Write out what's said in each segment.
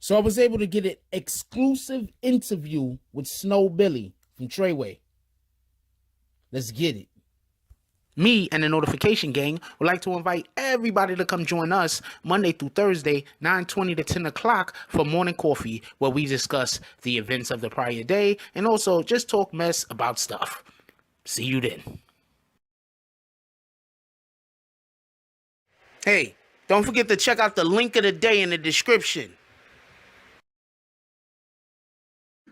So I was able to get an exclusive interview with Snow Billy from Treyway. Let's get it. Me and the Notification Gang would like to invite everybody to come join us Monday through Thursday, 9:20 to 10 o'clock for morning coffee, where we discuss the events of the prior day and also just talk mess about stuff. See you then. Hey, don't forget to check out the link of the day in the description.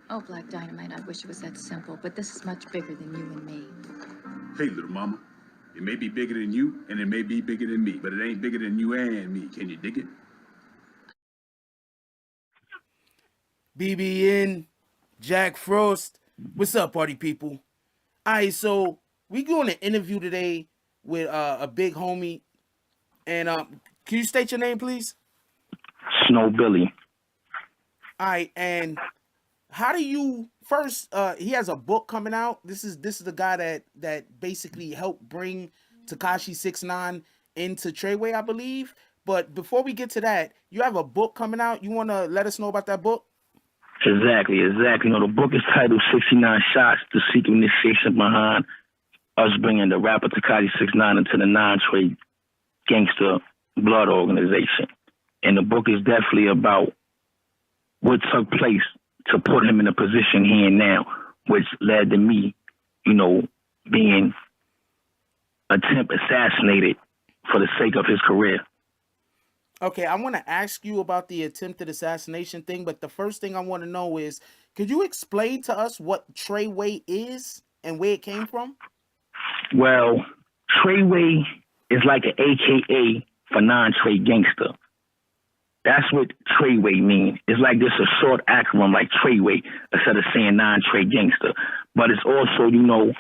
Oh, Black Dynamite, I wish it was that simple, but this is much bigger than you and me. Hey, little mama. It may be bigger than you, and it may be bigger than me, but it ain't bigger than you and me. Can you dig it? BBN, Jack Frost. What's up, party people? All right, so we doing an interview today with a big homie. And can you state your name, please? Snow Billy. All right, and how do you first? He has a book coming out. This is the guy that basically helped bring Tekashi69 into Treyway, I believe. But before we get to that, you have a book coming out. You want to let us know about that book? Exactly. You know, the book is titled 69 Shots, the secret initiation behind us bringing the rapper Tekashi69 into the non-trade gangster blood organization. And the book is definitely about what took place to put him in the position he in now, which led to me, you know, being assassinated for the sake of his career. Okay, I want to ask you about the attempted assassination thing, but the first thing I want to know is, could you explain to us what Treyway is and where it came from? Well, Treyway is like an AKA for non-trade gangster. That's what Treyway means. It's like this a short acronym like Treyway instead of saying non-trade gangster. But it's also, you know,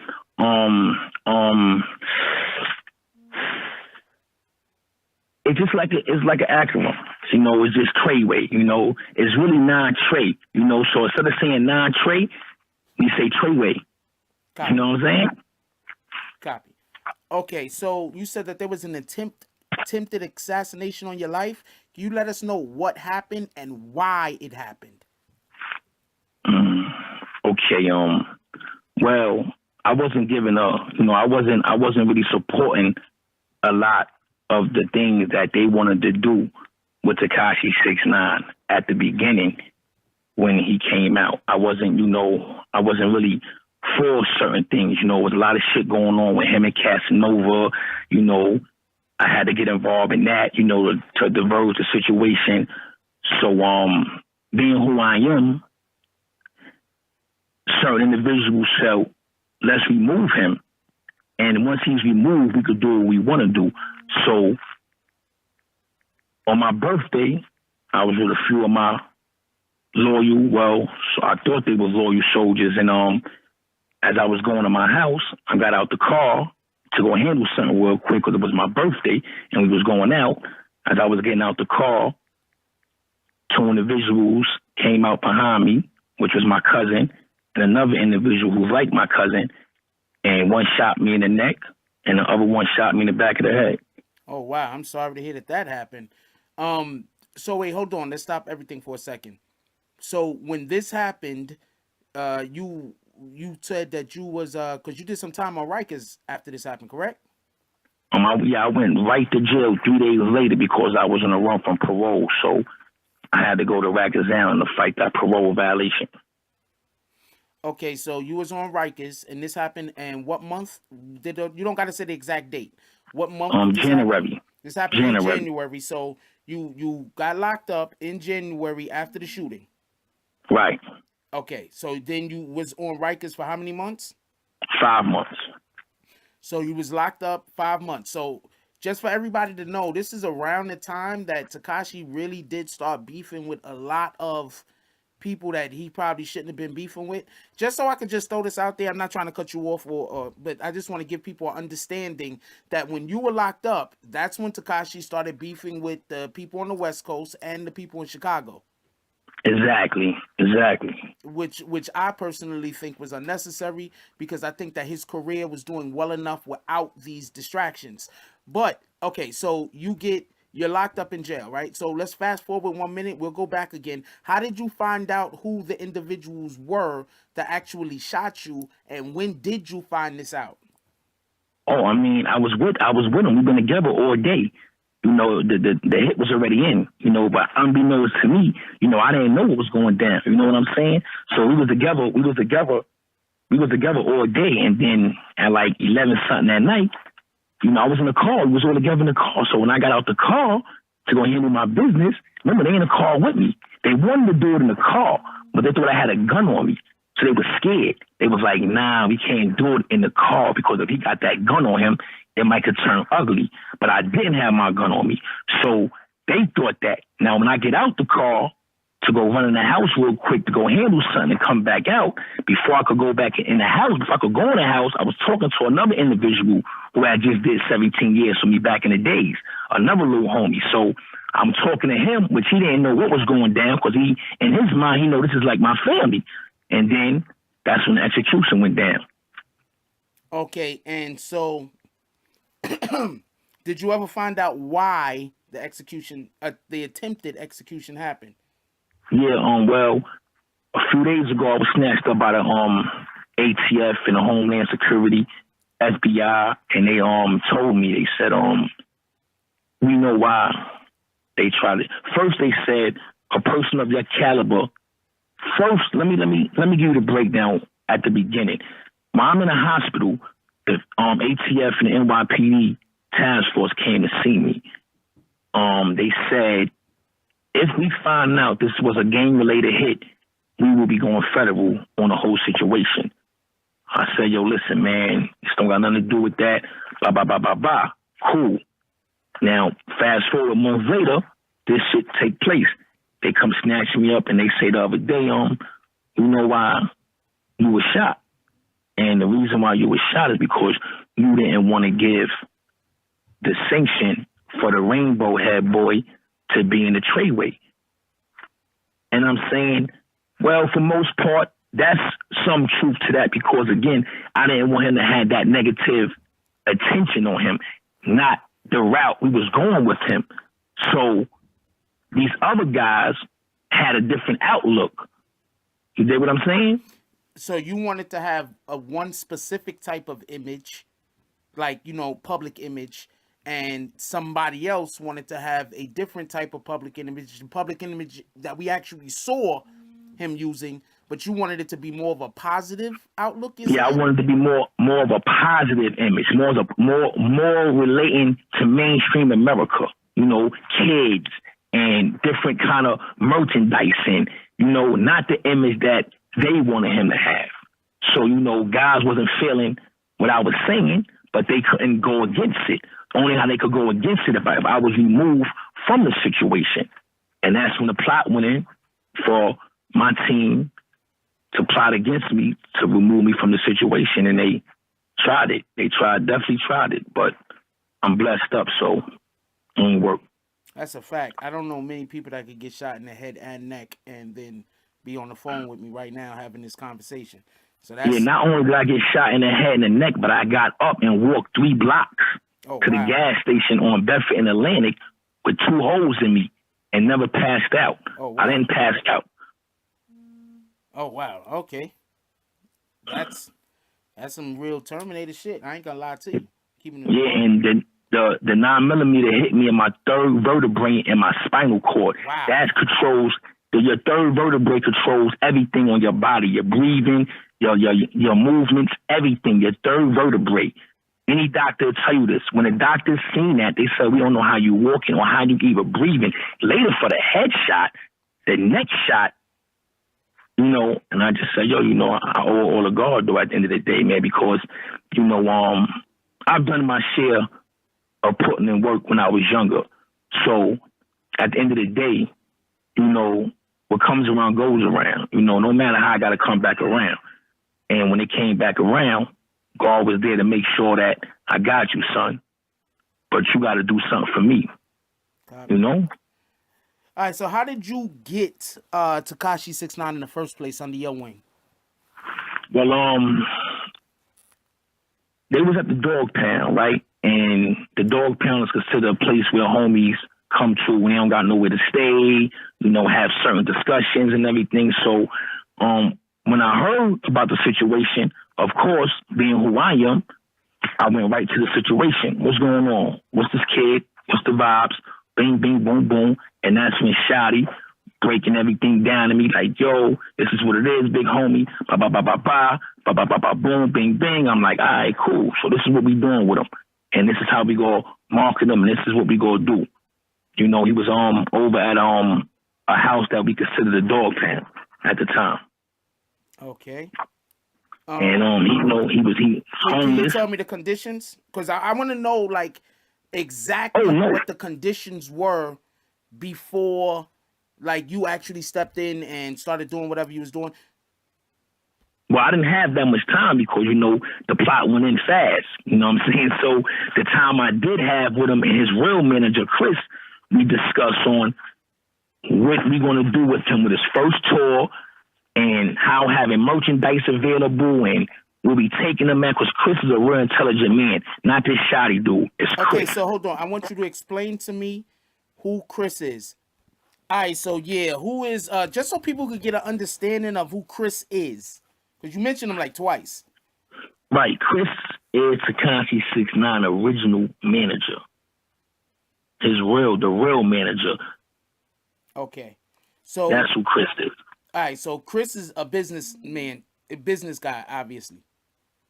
it's just like it's like an acronym. You know, it's just Treyway. You know, it's really non-trade. You know, so instead of saying non-trade, you say Treyway. Copy. You know what I'm saying? Copy. Okay, so you said that there was an attempted assassination on your life. Can you let us know what happened and why it happened? Okay. Well, I wasn't giving I wasn't really supporting a lot of the things that they wanted to do with Tekashi69 at the beginning when he came out. I wasn't really for certain things. You know, with a lot of shit going on with him and Casanova, you know, I had to get involved in that, you know, to diverge the situation. So, being who I am, certain individuals felt, let's remove him. And once he's removed, we could do what we want to do. So, on my birthday, I was with a few of my I thought they were loyal soldiers. And as I was going to my house, I got out the car to go handle something real quick because it was my birthday and we was going out. As I was getting out the car, two individuals came out behind me, which was my cousin, and another individual who's like my cousin, and one shot me in the neck and the other one shot me in the back of the head. Oh, wow. I'm sorry to hear that happened. So wait, hold on. Let's stop everything for a second. So when this happened, you said that you was because you did some time on Rikers after this happened, correct? I went right to jail 3 days later because I was on a run from parole. So I had to go to Rikers Island to fight that parole violation. Okay, so you was on Rikers, and this happened. And what month did you don't got to say the exact date? What month? January. This happened in January. So you got locked up in January after the shooting. Right. Okay, so then you was on Rikers for how many months? 5 months. So you was locked up 5 months. So just for everybody to know, this is around the time that Tekashi really did start beefing with a lot of people that he probably shouldn't have been beefing with. Just so I could just throw this out there, I'm not trying to cut you off, but I just want to give people an understanding that when you were locked up, that's when Tekashi started beefing with the people on the West Coast and the people in Chicago. Exactly. Which I personally think was unnecessary because I think that his career was doing well enough without these distractions. But okay, so you get you're locked up in jail, right? So let's fast forward 1 minute. We'll go back again. How did you find out who the individuals were that actually shot you, and when did you find this out? Oh, I mean, I was with him. We've been together all day. You know, the hit was already in, you know, but unbeknownst to me, you know, I didn't know what was going down. You know what I'm saying? So we was together all day, and then at like 11 something at night, you know, I was in the car. We was all together in the car. So when I got out the car to go handle my business, remember, they in the car with me. They wanted to do it in the car, but they thought I had a gun on me. So they were scared. They was like, nah, we can't do it in the car because if he got that gun on him, it might could turn ugly. But I didn't have my gun on me. So they thought that. Now, when I get out the car to go run in the house real quick to go handle something and come back out, before I could go back in the house, before I could go in the house, I was talking to another individual who had just did 17 years for me back in the days, another little homie. So I'm talking to him, which he didn't know what was going down because he, in his mind, he know this is like my family. And then that's when the execution went down. Okay, and so did you ever find out why the execution, the attempted execution happened? Yeah, well, a few days ago, I was snatched up by the ATF and the Homeland Security, FBI, and they told me, they said, we know why they tried it. First, they said a person of your caliber. First, let me give you the breakdown at the beginning. While I'm in the hospital, the ATF and the NYPD task force came to see me. They said, if we find out this was a gang-related hit, we will be going federal on the whole situation. I said, yo, listen, man, this don't got nothing to do with that. Blah, blah, blah, blah, blah. Cool. Now, fast forward a month later, this shit take place. They come snatching me up and they say the other day, you know why you were shot? And the reason why you were shot is because you didn't want to give the sanction for the Rainbow Head boy to be in the Treyway. And I'm saying, well, for most part, that's some truth to that because, again, I didn't want him to have that negative attention on him, not the route we was going with him. So these other guys had a different outlook. You dig what I'm saying? So you wanted to have a one specific type of image, like, you know, public image, and somebody else wanted to have a different type of public image that we actually saw him using, but you wanted it to be more of a positive outlook. Yeah, I wanted to be more of a positive image, more relating to mainstream America, you know, kids and different kind of merchandise and, you know, not the image that they wanted him to have. So, you know, guys wasn't feeling what I was saying, but they couldn't go against it. Only how they could go against it if I was removed from the situation. And that's when the plot went in for my team to plot against me, to remove me from the situation. And they tried it. Definitely tried it. But I'm blessed up, so it ain't work. That's a fact. I don't know many people that could get shot in the head and neck and then be on the phone with me right now having this conversation. So that's... Yeah, not only did I get shot in the head and the neck, but I got up and walked 3 blocks to the gas station on Bedford and Atlantic with 2 holes in me and never passed out. Oh, wow. I didn't pass out. Oh, wow. Okay. That's some real Terminator shit. I ain't gonna lie to you. And the 9mm hit me in my 3rd vertebrae and my spinal cord. Wow. That controls... Your 3rd vertebrae controls everything on your body, your breathing, your movements, everything, your 3rd vertebrae. Any doctor will tell you this. When the doctors seen that, they said, we don't know how you walking or how you even breathing. Later for the head shot, the neck shot, you know, and I just said, yo, you know, I owe all the God, though, at the end of the day, man, because, you know, I've done my share of putting in work when I was younger. So at the end of the day, you know, what comes around goes around. You know, no matter how I got to come back around. And when it came back around, God was there to make sure that I got you, son. But you got to do something for me. You know? All right, so how did you get Tekashi69 in the first place under your wing? Well, they was at the dog pound, right? And the dog pound is considered a place where homies come to when they don't got nowhere to stay, you know, have certain discussions and everything. So when I heard about the situation, of course, being who I am, I went right to the situation. What's going on? What's this kid? What's the vibes? Bing, bing, boom, boom. And that's when Shotty breaking everything down to me like, yo, this is what it is, big homie. Ba, ba, ba, ba, ba. Ba, ba, ba, ba, boom, bing, bing. I'm like, all right, cool. So this is what we doing with him. And this is how we go market him. And this is what we go do. You know, he was over at a house that we considered a dog pound at the time. Okay. And he was homeless. Can you tell me the conditions? Because I want to know like exactly what the conditions were before like you actually stepped in and started doing whatever you was doing. Well, I didn't have that much time because, you know, the plot went in fast. You know what I'm saying? So the time I did have with him and his real manager, Chris, we discussed on what we're going to do with him with his first tour and how having merchandise available and we'll be taking him at, because Chris is a real intelligent man, not this shoddy dude. It's Chris. Okay, so hold on. I want you to explain to me who Chris is. All right, so yeah, who is, just so people could get an understanding of who Chris is, because you mentioned him like twice. Right, Chris is Tekashi69 original manager. The real manager. Okay, so that's who Chris is. All right, so Chris is a businessman, a business guy, obviously.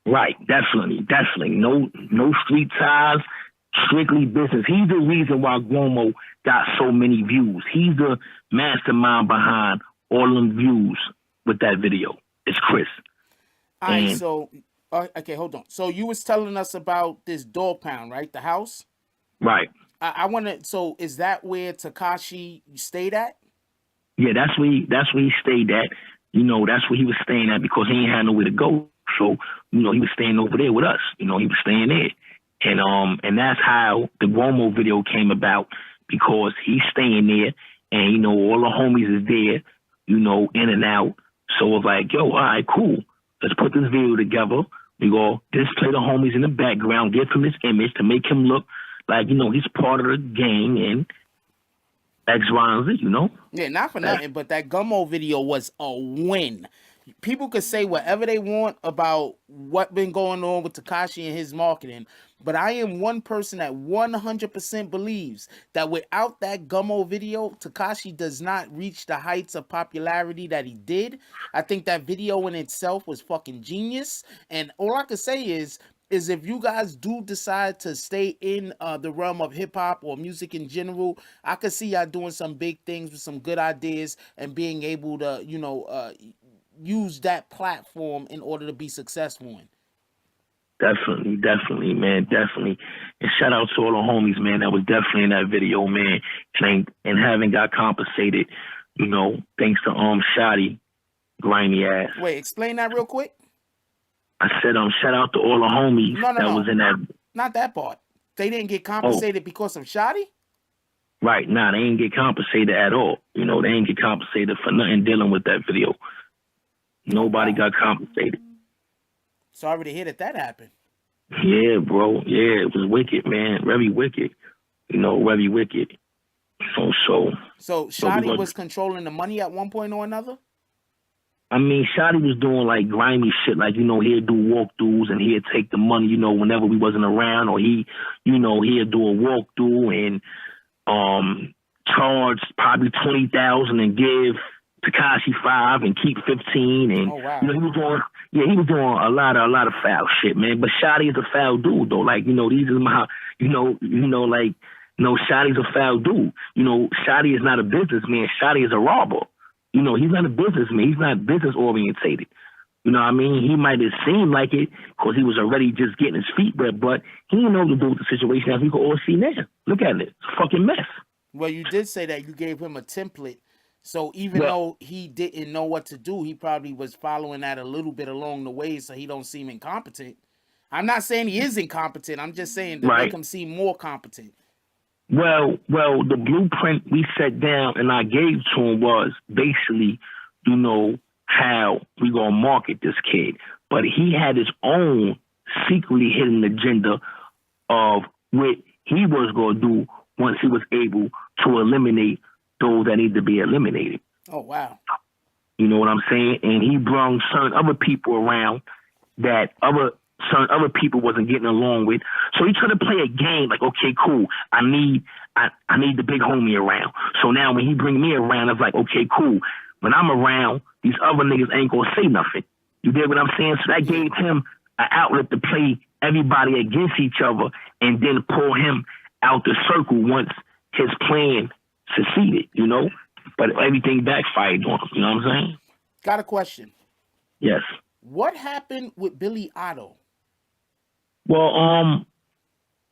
Right, definitely. No street ties, strictly business. He's the reason why Guomo got so many views. He's the mastermind behind all them views with that video. It's Chris. All right, so okay, hold on. So you was telling us about this dog pound, right? The house. Right. I want to. So is that where Tekashi stayed at? Yeah, that's where he stayed at. You know, that's where he was staying at because he ain't had nowhere to go. So, you know, he was staying over there with us. You know, he was staying there. And that's how the Guomo video came about, because he's staying there and, you know, all the homies is there, you know, in and out. So it's like, yo, all right, cool. Let's put this video together. We go display the homies in the background, give him his image to make him look like, you know, he's part of the gang and X, Y, and Z, you know? Yeah, not for nothing, but that Gummo video was a win. People could say whatever they want about what been going on with Tekashi and his marketing, but I am one person that 100% believes that without that Gummo video, Tekashi does not reach the heights of popularity that he did. I think that video in itself was fucking genius, and all I could say is if you guys do decide to stay in the realm of hip-hop or music in general, I could see y'all doing some big things with some good ideas and being able to, you know, use that platform in order to be successful in. Definitely, man, definitely. And shout out to all the homies, man, that was definitely in that video, man, and having got compensated, you know, thanks to Shotty, grimy ass. Wait, explain that real quick. I said, shout out to all the homies that was in that. Not that part. They didn't get compensated because of Shotty? Right. Nah, they ain't get compensated at all. You know, they ain't get compensated for nothing dealing with that video. Nobody got compensated. Sorry to hear that happened. Yeah, bro. Yeah, it was wicked, man. Very wicked. You know, very wicked. So Shotty was controlling the money at one point or another? I mean, Shotty was doing like grimy shit, like, you know, he'd do walkthroughs and he'd take the money, you know, whenever we wasn't around, or he'd do a walkthrough and charge probably $20,000 and give Tekashi 5 and keep 15, and oh, wow. You know, he was doing a lot of foul shit, man. But Shotty is a foul dude though. Like, you know, these are my Shotty's a foul dude. You know, Shotty is not a businessman. Shotty is a robber. You know, he's not a businessman. He's not business orientated. You know what I mean? He might have seemed like it because he was already just getting his feet wet, but he didn't know what to do with the situation, as we can all see now. Look at it. It's a fucking mess. Well, you did say that you gave him a template. So even though he didn't know what to do, he probably was following that a little bit along the way so he don't seem incompetent. I'm not saying he is incompetent. I'm just saying to make him seem more competent. Well, the blueprint we set down and I gave to him was basically, you know, how we gonna market this kid. But he had his own secretly hidden agenda of what he was gonna do once he was able to eliminate those that need to be eliminated. Oh, wow. You know what I'm saying? And he brung certain other people around that certain other people wasn't getting along with. So he tried to play a game like, okay, cool. I need the big homie around. So now when he bring me around, it's like, okay, cool. When I'm around, these other niggas ain't gonna say nothing. You get what I'm saying? So that gave him an outlet to play everybody against each other and then pull him out the circle once his plan succeeded, you know? But everything backfired on him, you know what I'm saying? Got a question. Yes. What happened with Billy Otto? Well,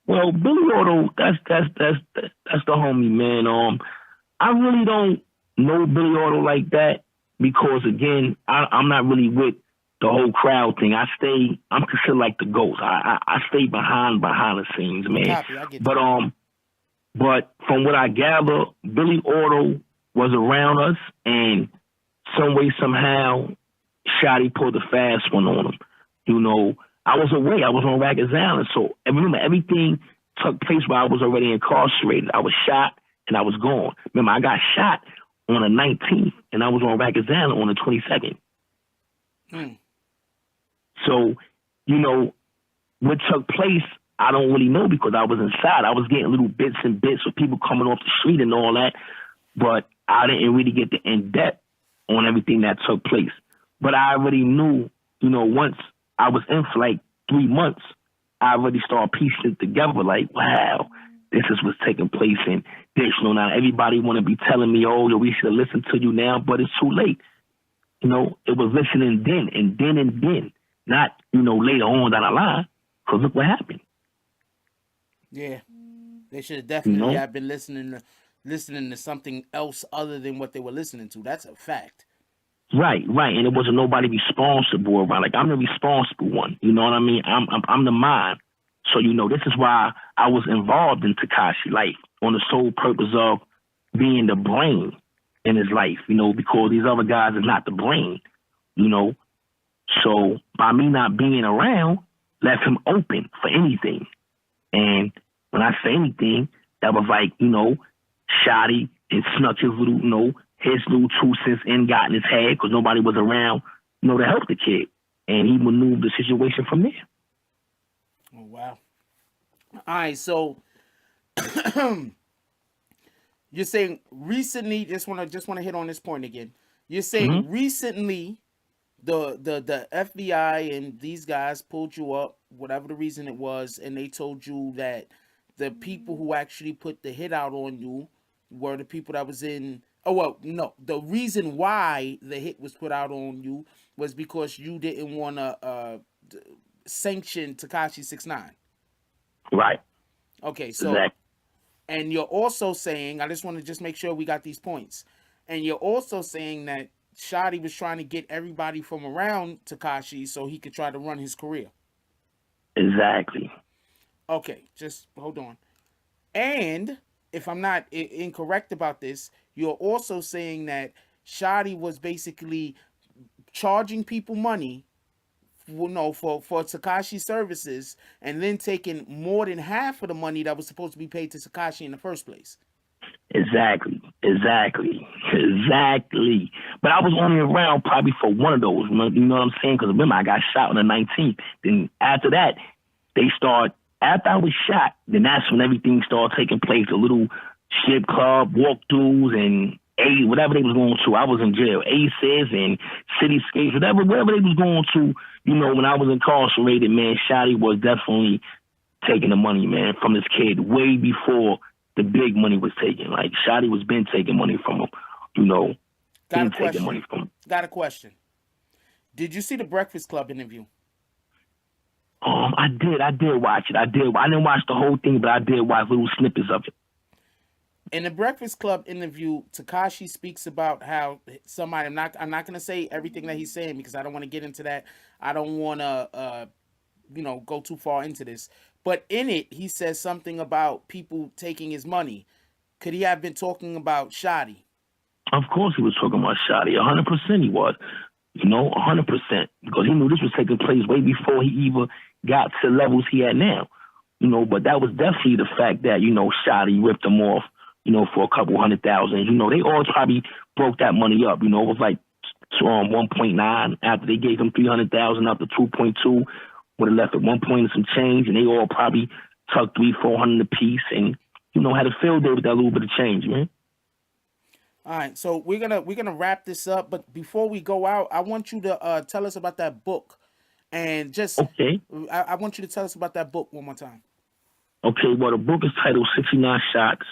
Billy Otto, that's the homie, man. I really don't know Billy Otto like that because, again, I'm not really with the whole crowd thing. I'm considered like the ghost. I stay behind the scenes, man. Copy, I get that. But from what I gather, Billy Otto was around us, and some way, somehow, Shotty pulled a fast one on him. You know, I was away. I was on Rikers Island. So remember, everything took place while I was already incarcerated. I was shot and I was gone. Remember, I got shot on the 19th and I was on Rikers Island on the 22nd. So, you know, what took place, I don't really know because I was inside. I was getting little bits and bits of people coming off the street and all that, but I didn't really get the in-depth on everything that took place. But I already knew, you know, once I was in for like 3 months, I already started piecing it together like, wow, this is what's taking place in this. You know, now everybody want to be telling me, oh, we should have listened to you now, but it's too late. You know, it was listening then and then and then, not, you know, later on down the line, because look what happened. Yeah. They should have definitely have been listening to something else other than what they were listening to. That's a fact. Right. And it wasn't nobody responsible around. Like, I'm the responsible one. You know what I mean? I'm the mind. So, you know, this is why I was involved in Tekashi life on the sole purpose of being the brain in his life, you know, because these other guys are not the brain, you know. So by me not being around, left him open for anything. And when I say anything, that was like, you know, Shotty and snuck his little, you know, his little 2 cents in, got in his head because nobody was around, you know, to help the kid. And he maneuvered the situation from there. Oh, wow. All right, so you're saying recently, just want to hit on this point again. You're saying recently the FBI and these guys pulled you up, whatever the reason it was, and they told you that the people who actually put the hit out on you were the people that was in. Oh, well, no. The reason why the hit was put out on you was because you didn't want to sanction Tekashi69. Right. Okay, so, exactly. And you're also saying, I just want to just make sure we got these points. And you're also saying that Shotty was trying to get everybody from around Tekashi so he could try to run his career. Exactly. Okay, just hold on. And if I'm not incorrect about this, you're also saying that Shotty was basically charging people money for Tekashi services and then taking more than half of the money that was supposed to be paid to Tekashi in the first place. Exactly. But I was only around probably for one of those, you know what I'm saying? Because remember, I got shot on the 19th. Then after that, after I was shot, then that's when everything started taking place. A little strip club, walkthroughs, and whatever they was going to. I was in jail. Aces and Cityscapes, whatever they was going to. You know, when I was incarcerated, man, Shotty was definitely taking the money, man, from this kid way before the big money was taken. Like, Shotty was been taking money from him, you know. Got a question. Did you see the Breakfast Club interview? I did watch it. I didn't watch the whole thing, but I did watch little snippets of it. In the Breakfast Club interview, Tekashi speaks about how somebody, I'm not going to say everything that he's saying because I don't want to get into that. I don't want to, go too far into this. But in it, he says something about people taking his money. Could he have been talking about Shotty? Of course he was talking about Shotty. 100% he was. 100%. Because he knew this was taking place way before he even got to the levels he had now. you know, but that was definitely the fact that, you know, Shotty ripped them off, you know, for a couple $100,000. You know, they all probably broke that money up. You know, it was like 1.9 after they gave him 300,000 up to 2.2, would have left at 1 point and some change, and they all probably tucked 300-400 a piece, and you know, had a field day with that little bit of change, man. All right, so we're gonna wrap this up, but before we go out, I want you to tell us about that book, and just Okay. I want you to tell us about that book one more time. Okay, well, the book is titled 69 Shots.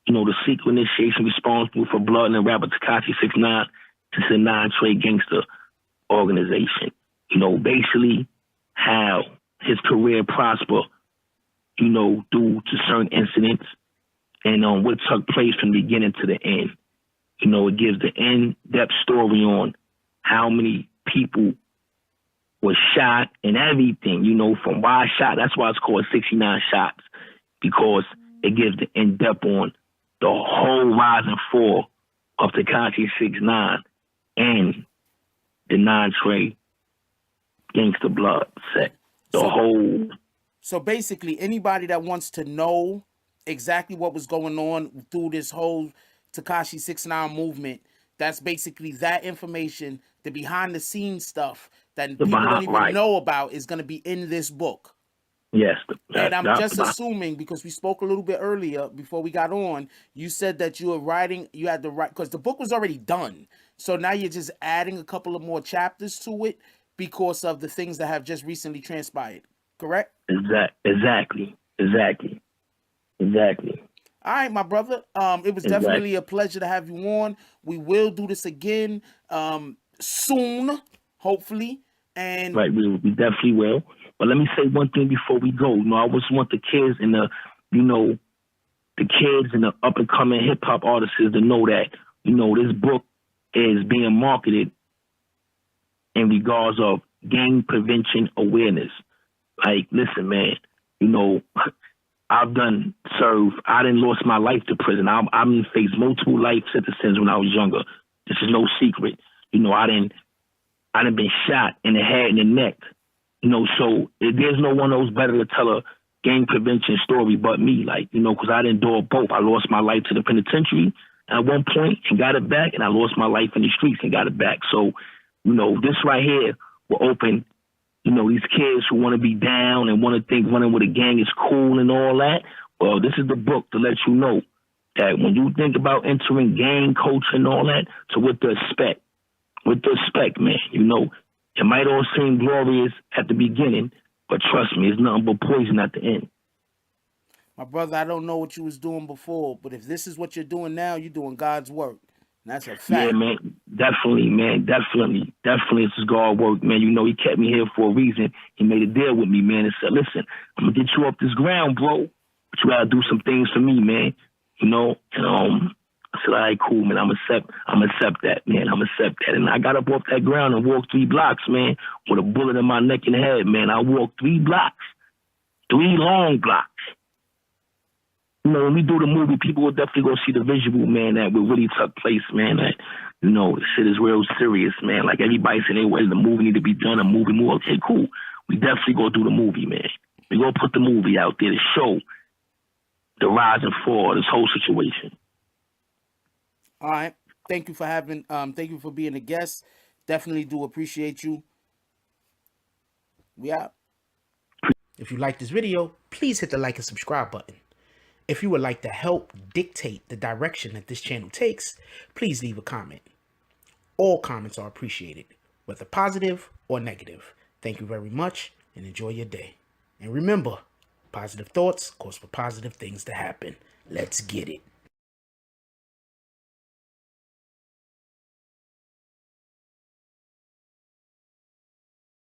You know, the secret initiation responsible for blood and the rapper Tekashi69 to the non-trade gangster organization. You know, basically how his career prospered, you know, due to certain incidents and what took place from the beginning to the end. You know, it gives the in-depth story on how many people were shot and everything, you know, from why shot. That's why it's called 69 Shots, because it gives the in-depth on the whole rise and fall of Tekashi69 and the non-trade gangster blood set. So basically, anybody that wants to know exactly what was going on through this whole Tekashi69 movement, that's basically that information, the behind the scenes stuff that people don't even know about, is going to be in this book. Yes. And I'm just assuming, because we spoke a little bit earlier before we got on, you said that you were writing, you had to write, because the book was already done. So now you're just adding a couple of more chapters to it because of the things that have just recently transpired. Correct? Exactly. All right, my brother. It was definitely a pleasure to have you on. We will do this again soon, hopefully. And right, we definitely will. But let me say one thing before we go. You know, I just want the kids and the kids and the up and coming hip hop artists to know that, you know, this book is being marketed in regards of gang prevention awareness. Like, listen, man, you know, I've done serve. I didn't lost my life to prison. I've faced multiple life sentences when I was younger. This is no secret. You know, I didn't been shot in the head and the neck. You know, so there's no one else better to tell a gang prevention story but me. Like, you know, because I didn't do both. I lost my life to the penitentiary at one point and got it back, and I lost my life in the streets and got it back. So, you know, this right here will open, you know, these kids who want to be down and want to think running with a gang is cool and all that. Well, this is the book to let you know that when you think about entering gang culture and all that, so with the respect, man, you know, it might all seem glorious at the beginning, but trust me, it's nothing but poison at the end. My brother, I don't know what you was doing before, but if this is what you're doing now, you're doing God's work. And that's a fact. Yeah, man, definitely, man, definitely. This is God work, man. You know, he kept me here for a reason. He made a deal with me, man, and said, listen, I'm going to get you off this ground, bro, but you got to do some things for me, man. You know, and I said, all right, cool, man. I'm accept that, man. I'm accept that. And I got up off that ground and walked 3 blocks, man, with a bullet in my neck and head, man. I walked 3 blocks, 3 long blocks. You know, when we do the movie, people will definitely go see the visual, man, that what really took place, man. That, you know, the shit is real serious, man. Like, everybody saying, hey, well, the movie need to be done, a movie. Okay, cool. We definitely go do the movie, man. We go put the movie out there to show the rise and fall of this whole situation. All right. Thank you for being a guest. Definitely do appreciate you. We out. If you like this video, please hit the like and subscribe button. If you would like to help dictate the direction that this channel takes, please leave a comment. All comments are appreciated, whether positive or negative. Thank you very much and enjoy your day. And remember, positive thoughts cause for positive things to happen. Let's get it.